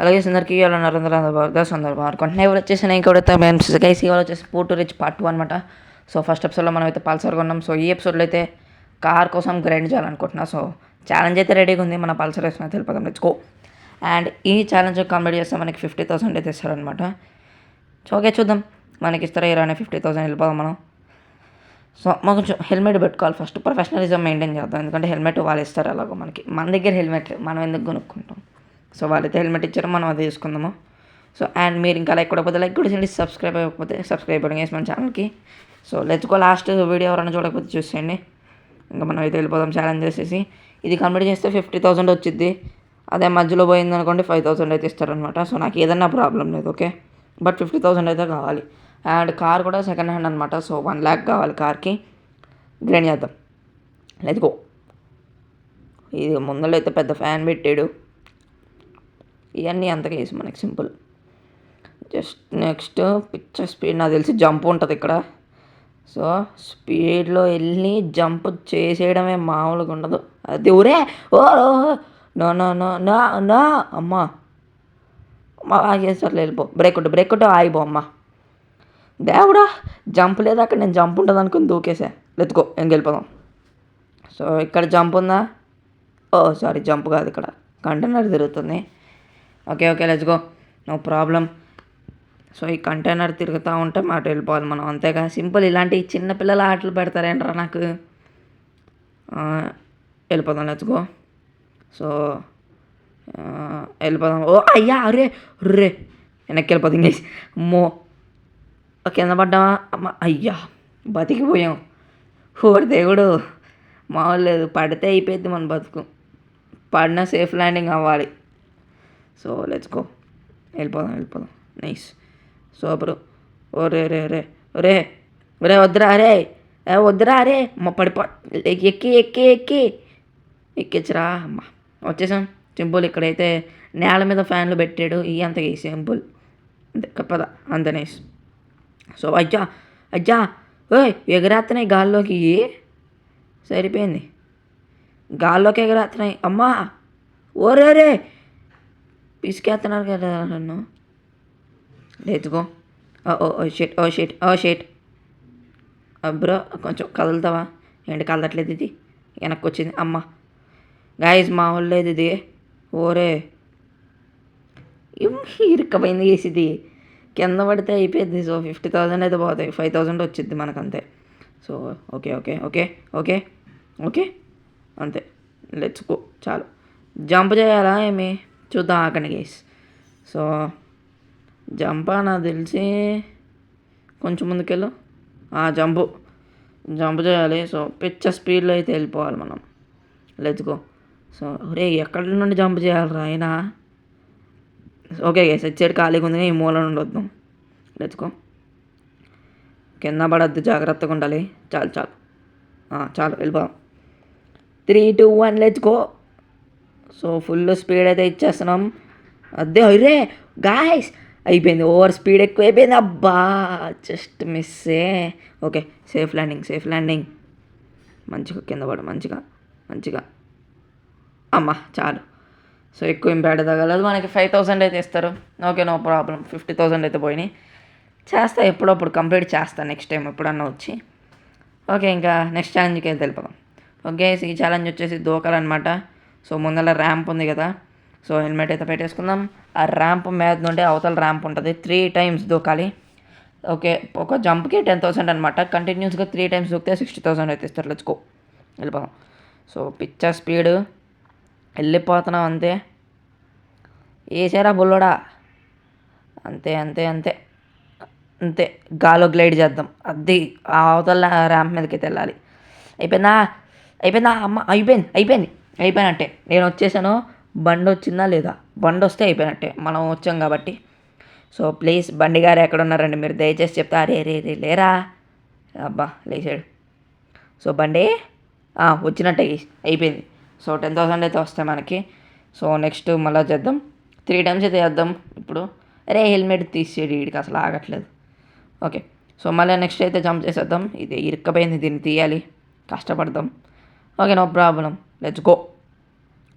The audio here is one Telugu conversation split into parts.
అలాగే అందరికీ ఇవాళ నరేంద్ర సందర్భం అనుకుంటున్నా ఎవరు వచ్చేసి ఇంకొకటి మేము గైస్ ఇవాళ వచ్చేసి పోర్టు రిచ్ పార్ట్ 2 అనమాట. సో ఫస్ట్ ఎపిసోడ్లో మనం అయితే పల్సర్ కొన్నాం. సో ఈ ఎపిసోడ్లో అయితే కార్ కోసం గ్రైండ్ చేయాలనుకుంటున్నా. సో ఛాలెంజ్ అయితే రెడీగా ఉంది, మన పల్సర్ వేసుకుని తెలిపోదాం, లెట్స్ అండ్ ఈ ఛాలెంజ్ కంప్లీట్ చేస్తే మనకి 50,000 అయితే ఇస్తారనమాట. సో ఓకే చూద్దాం మనకి ఇస్తారా ఇరానే 50,000 వెళ్ళిపోదాం మనం. సో మనం కొంచెం హెల్మెట్ పెట్టుకోవాలి ఫస్ట్, ప్రొఫెషనలిజం మెయింటైన్ చేద్దాం. ఎందుకంటే హెల్మెట్ వాళ్ళు ఇస్తారు అలాగో మనకి, మన దగ్గర హెల్మెట్ మనం ఎందుకు కొనుక్కుంటాం. సో వాళ్ళైతే హెల్మెట్ ఇచ్చారో మనం అది తీసుకుందాము. సో అండ్ మీరు ఇంకా లైక్ కొడకపోతే లైక్ కూడా చేయండి, సబ్స్క్రైబ్ అవ్వకపోతే సబ్స్క్రైబ్ అవ్వండి మన ఛానల్కి. So let's go, last video ఎవరైనా చూడకపోతే చూసేయండి. ఇంకా మనం అయితే వెళ్ళిపోదాం ఛాలెంజ్ చేసేసి. ఇది కంప్లీట్ చేస్తే 50,000 వచ్చింది. అదే మధ్యలో పోయింది అనుకోండి 5,000 అయితే ఇస్తారనమాట. సో నాకు ఏదన్నా ప్రాబ్లం లేదు, ఓకే, బట్ 50,000 అయితే కావాలి. అండ్ కార్ కూడా సెకండ్ హ్యాండ్ అనమాట. సో 1 lakh కావాలి కార్కి. గ్రైండ్ చేద్దాం, లెట్స్ గో. ఇది ముందర అయితే పెద్ద ఫ్యాన్ పెట్టాడు. ఇవన్నీ అంతగా వేసి మనకి simple. Just next picture speed, నాకు తెలిసి జంప్ ఉంటుంది ఇక్కడ. సో స్పీడ్లో వెళ్ళి జంప్ చేసేయడమే, మామూలుగా ఉండదు అది. ఊరే ఓ నో నో నో నా నా అమ్మా ఆగేసర్లు వెళ్ళిపో, బ్రేక్ కొట్టు ఆగిపో అమ్మా. దేవుడా జంప్ లేదు అక్కడ, నేను జంప్ ఉంటుంది అనుకుని దూకేసా. లెత్తుకో ఇంక వెళ్ళిపోదాం. సో ఇక్కడ జంప్ ఉందా? ఓ సారీ జంప్ కాదు, ఇక్కడ కంటైనర్ తిరుగుతుంది. Okay let's go, no problem. So ఈ కంటైనర్ తిరుగుతూ ఉంటే మాట వెళ్ళిపోవాలి మనం, అంతేగా సింపుల్. ఇలాంటి చిన్నపిల్లల ఆటలు పెడతారేంట్రా నాకు. వెళ్ళిపోదాం, లెట్స్ గో. సో వెళ్ళిపోదాం. ఓ అయ్యా అరే రే, వెనక్కి వెళ్ళిపోతాం గైస్. అమ్మో కింద పడ్డామా అమ్మ, అయ్యా బతికిపోయాం. ఓడి దేవుడు మామూలు లేదు, పడితే అయిపోయింది మన బతుకు. పడినా సేఫ్ ల్యాండింగ్ అవ్వాలి. సో లెట్స్ గో, వెళ్ళిపోదాం. Nice super. ఓ రే రే రే రే రే వద్దురా అరే, వద్దురా అరే పడిపో. ఎక్కించరా అమ్మ. వచ్చేసాం సింపుల్. ఇక్కడైతే నేల మీద ఫ్యాన్లు పెట్టాడు, ఇవి అంతగా సింపుల్ అంతే పద, అంత నైస్. సో అజ్జా ఓయ్ ఎగరేస్తున్నాయి గాల్లోకి, సరిపోయింది. గాల్లోకి ఎగరేస్తున్నాయి అమ్మా. ఓరే పిసికేస్తున్నారు కదా నన్ను. Let's go. ఓ షేట్ బ్రో, కొంచెం కదులుతావా? ఏంటి కదలట్లేదు, ఇది వెనక్కి వచ్చింది. అమ్మ గాయస్ మామూలు లేదు ఇది. ఓరే ఇరుక్కపోయింది వేసిది, కింద పడితే అయిపోయింది. సో 50,000 అయితే పోతాయి, 5,000 వచ్చింది మనకంతే. సో ఓకే అంతే, లెట్స్ గో. చాలు జంప్ చేయాలా ఏమి చూద్దాం ఆకండి గైస్. సో జంప్ నాకు తెలిసి కొంచెం ముందుకెళ్ళు. జంప్ చేయాలి. సో పిచ్చ స్పీడ్లో అయితే వెళ్ళిపోవాలి మనం, లెట్స్ గో. సో రే ఎక్కడి నుండి జంప్ చేయాలి ఆయన. ఓకే గైస్ సైడ్ ఖాళీగా ఉంది, ఈ మూల నుండి వద్దాం. Let's go. కింద పడద్దు, జాగ్రత్తగా ఉండాలి. చాలు వెళ్ళిపోదాం. 3, 2, 1 let's go. So full speed అయితే ఇచ్చేస్తున్నాం. అదే అరే గాయస్ అయిపోయింది, ఓవర్ స్పీడ్ ఎక్కువ అయిపోయింది. అబ్బా జస్ట్ మిస్సే. Okay safe landing. మంచిగా కింద పడు, మంచిగా అమ్మ చాలు. సో ఎక్కువ ఇంపాక్ట్ తగలదు మనకి. 5,000 అయితే ఇస్తారు, ఓకే నో ప్రాబ్లం. 50,000 అయితే పోయినాయి. చేస్తా ఎప్పుడప్పుడు, కంప్లీట్ చేస్తా నెక్స్ట్ టైం ఎప్పుడన్నా వచ్చి. ఓకే ఇంకా నెక్స్ట్ ఛాలెంజ్కి అయితే వెళ్ళిపోదాం. ఓకే ఈ ఛాలెంజ్ వచ్చేసి దూకాలన్నమాట. సో ముందర ర్యాంప్ ఉంది కదా, సో హెల్మెట్ అయితే పెట్టేసుకుందాం. ఆ ర్యాంప్ మీద నుండి అవతల ర్యాంప్ ఉంటుంది, 3 times దూకాలి. ఓకే ఒక జంప్కి 10,000 అనమాట. కంటిన్యూస్గా 3 times దూకితే 60,000 అయితే ఇస్తారు. లెట్స్ గో వెళ్ళిపోదాం. సో పిక్చర్ స్పీడ్ వెళ్ళిపోతున్నాం అంతే. వేసారా బుల్లోడా, అంతే గాలో గ్లైడ్ చేద్దాం. అది ఆ అవతల ర్యాంప్ మీదకి వెళ్ళాలి. అయిపోయిందా అమ్మ, అయిపోయినట్టే. నేను వచ్చేసాను. బండి వచ్చిందా లేదా? బండి వస్తే అయిపోయినట్టే, మనం వచ్చాం కాబట్టి. సో ప్లీజ్ బండి గారు ఎక్కడ ఉన్నారండి మీరు, దయచేసి చెప్తా. రే లేరా, అబ్బా లేచాడు. సో బండి వచ్చినట్టే, అయిపోయింది. సో 10,000 అయితే వస్తాయి మనకి. సో నెక్స్ట్ మళ్ళీ చేద్దాం, 3 times అయితే చేద్దాం ఇప్పుడు. అరే హెల్మెట్ తీసేది, వీడికి అసలు ఆగట్లేదు. ఓకే సో మళ్ళీ నెక్స్ట్ అయితే జంప్ చేసేద్దాం. ఇది ఇరుక్కపోయింది, దీన్ని తీయాలి, కష్టపడదాం. Okay no problem, let's go.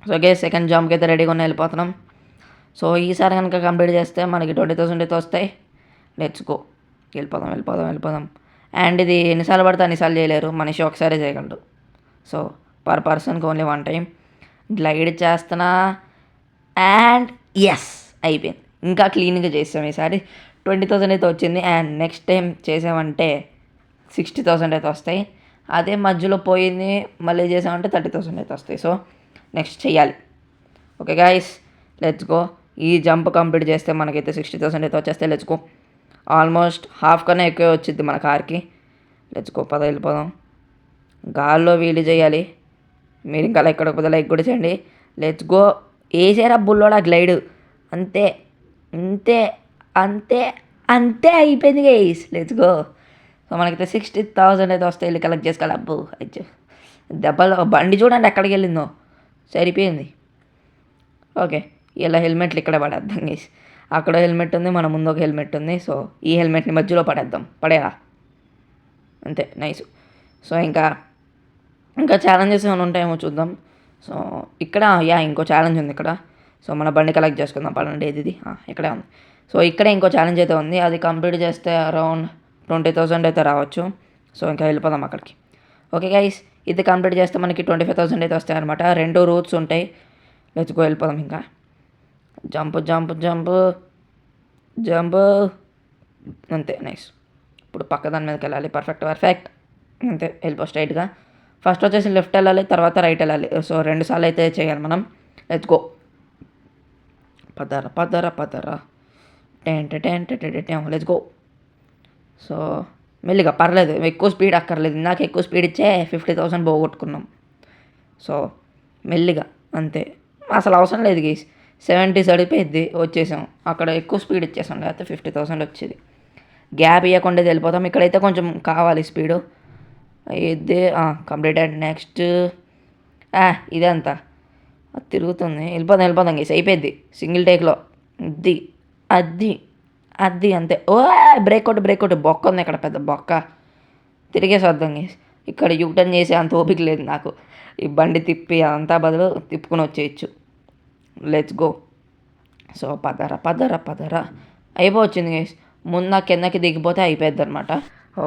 So okay second జంప్కి అయితే రెడీగా వెళ్ళిపోతున్నాం. సో ఈసారి కనుక కంప్లీట్ చేస్తే మనకి 20,000 అయితే వస్తాయి. Let's go. వెళ్ళిపోదాం. అండ్ ఇది ఎన్నిసార్లు పడితే అన్నిసార్లు చేయలేరు, మనిషి ఒకసారి చేయగలరు. సో పర్ పర్సన్కి ఓన్లీ 1 టైం. గ్లైడ్ చేస్తున్నా అండ్ ఎస్ అయిపోయింది. ఇంకా క్లీన్గా చేస్తాం ఈసారి. 20,000 అయితే వచ్చింది. అండ్ నెక్స్ట్ టైం చేసామంటే 60,000 అయితే వస్తాయి. అదే మధ్యలో పోయింది మళ్ళీ చేసామంటే 30,000 అయితే వస్తాయి. సో నెక్స్ట్ చెయ్యాలి. Okay guys, let's go. ఈ జంప్ కంప్లీట్ చేస్తే మనకైతే 60,000 అయితే వచ్చేస్తే లెట్స్ గో. ఆల్మోస్ట్ హాఫ్ కన్నా ఎక్కువే వచ్చింది మన కార్కి. లెట్స్ గో, వెళ్ళిపోదాం. గాల్లో వీలు చేయాలి. మీరు ఇంకా లైక్ కొడకపోతే లైక్ కూడా చేయండి. Let's go. వేసారా బుల్లోడా గ్లైడ్. అంతే అంతే అంతే అంతే అయిపోయింది గైస్. Let's go. సో మనకైతే 60,000 అయితే వస్తాయి. వెళ్ళి కలెక్ట్ చేసుకోవాలి. అబ్బో అయ్యో దెబ్బలు. బండి చూడండి ఎక్కడికి వెళ్ళిందో, సరిపోయింది. ఓకే, ఇలా హెల్మెట్లు ఇక్కడ పడేద్దాం గైస్. అక్కడ హెల్మెట్ ఉంది, మన ముందు ఒక హెల్మెట్ ఉంది. సో ఈ హెల్మెట్ని మధ్యలో పడేరా. అంతే, నైస్. సో ఇంకా ఛాలెంజెస్ ఏమైనా ఉంటాయేమో చూద్దాం. సో ఇక్కడ ఇంకో ఛాలెంజ్ ఉంది ఇక్కడ. సో మన బండి కలెక్ట్ చేసుకుందాం. పడండి, ఇది ఇక్కడే ఉంది. సో ఇక్కడే ఇంకో ఛాలెంజ్ అయితే ఉంది. అది కంప్లీట్ చేస్తే అరౌండ్ 20,000 అయితే రావచ్చు. సో ఇంకా వెళ్ళిపోదాం అక్కడికి. ఓకే గైస్, ఇది కంప్లీట్ చేస్తే మనకి 25,000 అయితే వస్తాయి అనమాట. 2 రూట్స్ ఉంటాయి. లెట్స్ గో, వెళ్ళిపోదాం. ఇంకా జంప్ అంతే, నైస్. ఇప్పుడు పక్క దాని మీదకి వెళ్ళాలి. పర్ఫెక్ట్ అంతే. వెళ్ళిపో స్ట్రైట్గా. ఫస్ట్ వచ్చేసి లెఫ్ట్ వెళ్ళాలి, తర్వాత రైట్ వెళ్ళాలి. సో 2 సార్లు అయితే చేయాలి మనం. Let's go. Padara let's go. So మెల్లిగా, పర్లేదు, ఎక్కువ స్పీడ్ అక్కర్లేదు. నాకు ఎక్కువ స్పీడ్ ఇచ్చే 50,000 పోగొట్టుకున్నాం. సో మెల్లిగా అంతే, అసలు అవసరం లేదు గీస్. 70 సడిపోయిద్ది, వచ్చేసాం. అక్కడ ఎక్కువ స్పీడ్ ఇచ్చేసాం, లేకపోతే 50,000 వచ్చేది. గ్యాప్ ఇవ్వకుండా వెళ్ళిపోతాం. ఇక్కడైతే కొంచెం కావాలి స్పీడు. ఇది కంప్లీటెడ్. నెక్స్ట్ ఇదంతా తిరుగుతుంది. వెళ్ళిపోదాం గీస్, అయిపోయింది సింగిల్ టేక్లో. అది అంతే. Break out. బొక్క ఉంది ఇక్కడ, పెద్ద బొక్క. తిరిగేసి వద్దాం గీస్. ఇక్కడ యూటర్న్ చేసే అంత ఓపిక లేదు నాకు. ఈ బండి తిప్పి అంతా బదులు తిప్పుకొని వచ్చేయచ్చు. Let's go. So Padara అయిపోవచ్చింది guys. ముందు కిందకి దిగిపోతే అయిపోద్ది అనమాట.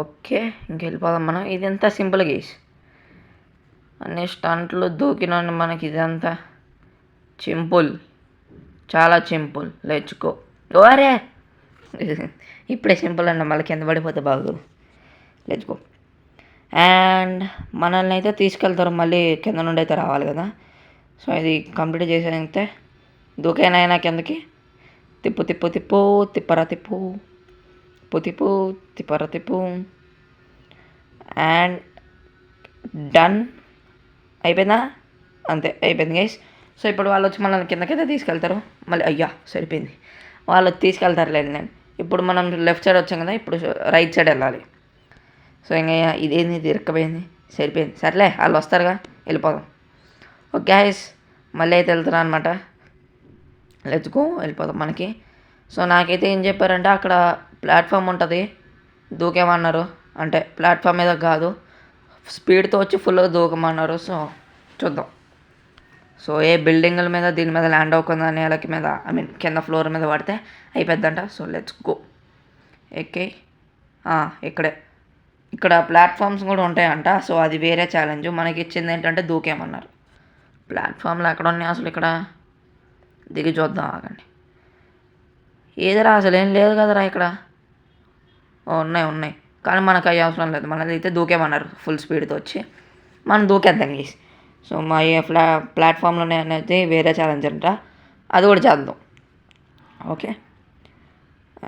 ఓకే, ఇంకెళ్ళిపోదాం మనం. ఇది ఎంత సింపుల్ గైస్. అన్ని స్టంట్లు దూకిన మనకి ఇదంతా సింపుల్, చాలా సింపుల్. Let's go. ఓరే ఇప్పుడే సింపుల్ అన్న, మళ్ళీ కింద పడిపోతే బాగు. Let's go. అండ్ మనల్ని అయితే తీసుకెళ్తారు, మళ్ళీ కింద నుండి అయితే రావాలి కదా. సో ఇది కంప్లీట్ చేసేస్తే దూకేనైనా కిందకి. తిప్పరా తిప్పు. And done. అయిపోయిందా? అంతే, అయిపోయింది గైస్. సో ఇప్పుడు వాళ్ళు వచ్చి మనల్ని కిందకైతే తీసుకెళ్తారు. మళ్ళీ సరిపోయింది, వాళ్ళు తీసుకెళ్తారులేదు. నేను ఇప్పుడు మనం లెఫ్ట్ సైడ్ వచ్చాం కదా, ఇప్పుడు రైట్ సైడ్ వెళ్ళాలి. సో ఇంకా ఇదేంది తిరక్కపోయింది, సరిపోయింది. సర్లే, వాళ్ళు వస్తారుగా, వెళ్ళిపోదాం. ఓకే గైస్, మళ్ళీ అయితే వెళ్తున్నా అనమాట. లెట్స్ గో, వెళ్ళిపోదాం మనకి. సో నాకైతే ఏం చెప్పారంటే అక్కడ ప్లాట్ఫామ్ ఉంటుంది, దూకేమన్నారు. అంటే ప్లాట్ఫామ్ మీద కాదు, స్పీడ్తో వచ్చి ఫుల్గా దూకమన్నారు. సో చూద్దాం. సో ఏ బిల్డింగుల మీద దీని మీద ల్యాండ్ అవ్వకుండా నేలకి మీద, కింద ఫ్లోర్ మీద పడితే అయిపోద్దంట. So let's go. ఎక్కి ఇక్కడ ప్లాట్ఫామ్స్ కూడా ఉంటాయంట. సో అది వేరే ఛాలెంజ్. మనకి ఇచ్చింది ఏంటంటే దూకేమన్నారు. ప్లాట్ఫామ్లు ఎక్కడ ఉన్నాయి అసలు? ఇక్కడ దిగి చూద్దాం, ఆగండి. ఏదిరా, అసలు ఏం లేదు కదరా ఇక్కడ. ఉన్నాయి కానీ మనకు అయ్యే అవసరం లేదు. మనది అయితే దూకేమన్నారు ఫుల్ స్పీడ్తో వచ్చి, మనం దూకేద్దాం గీస్. సో మా ప్లాట్ఫామ్లోనే అనేది వేరే ఛాలెంజ్ అంట, అది కూడా చేద్దాం. Okay,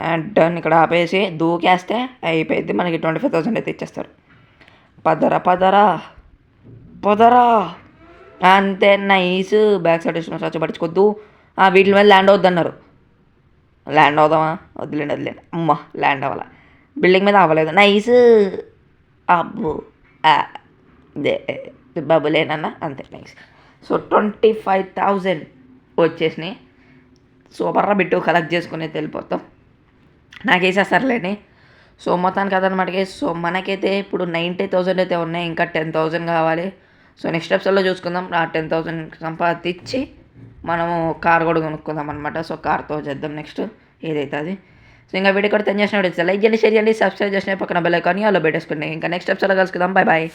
and done. ఇక్కడ ఆపేసి దూకేస్తే అయిపోయింది. మనకి 25,000 అయితే ఇచ్చేస్తారు. పదరా అంతే, నైస్. బ్యాక్ సైడ్ వచ్చిన స్వచ్ఛ పట్టించుకోవద్దు. వీటి మీద ల్యాండ్ అవుద్దన్నారు. ల్యాండ్ అవుదామా? వద్దులేండి. అమ్మ, ల్యాండ్ అవ్వాలా? బిల్డింగ్ మీద అవ్వలేదు. నైస్. అబ్బో బాబులేనన్నా, అంతే, నైస్. సో 25,000 వచ్చేసినాయి. సూపర్గా బిట్టు కలెక్ట్ చేసుకుని వెళ్ళిపోతాం. నాకేసేస్తారులేండి. సో మొత్తానికి అదనమాట. సో మనకైతే ఇప్పుడు 90,000 అయితే ఉన్నాయి, ఇంకా 10,000 కావాలి. సో నెక్స్ట్ ఎపిసోడ్లో చూసుకుందాం. ఆ 10,000 సంపాదించి మనము కార్ కూడా కొనుక్కుందాం అనమాట. సో కార్తో చేద్దాం నెక్స్ట్ ఏదైతే అది. సో ఇంకా వీడియో కూడా తెన్ చేసిన లైక్ చేయండి, షేర్ చేయండి, సబ్స్క్రైబ్ చేసిన పక్కన బెల్ ఐకాన్ అలా పెట్టేసుకోండి. ఇంకా నెక్స్ట్ ఎపిసోడ్లో కలుసుకుందాం. Bye bye.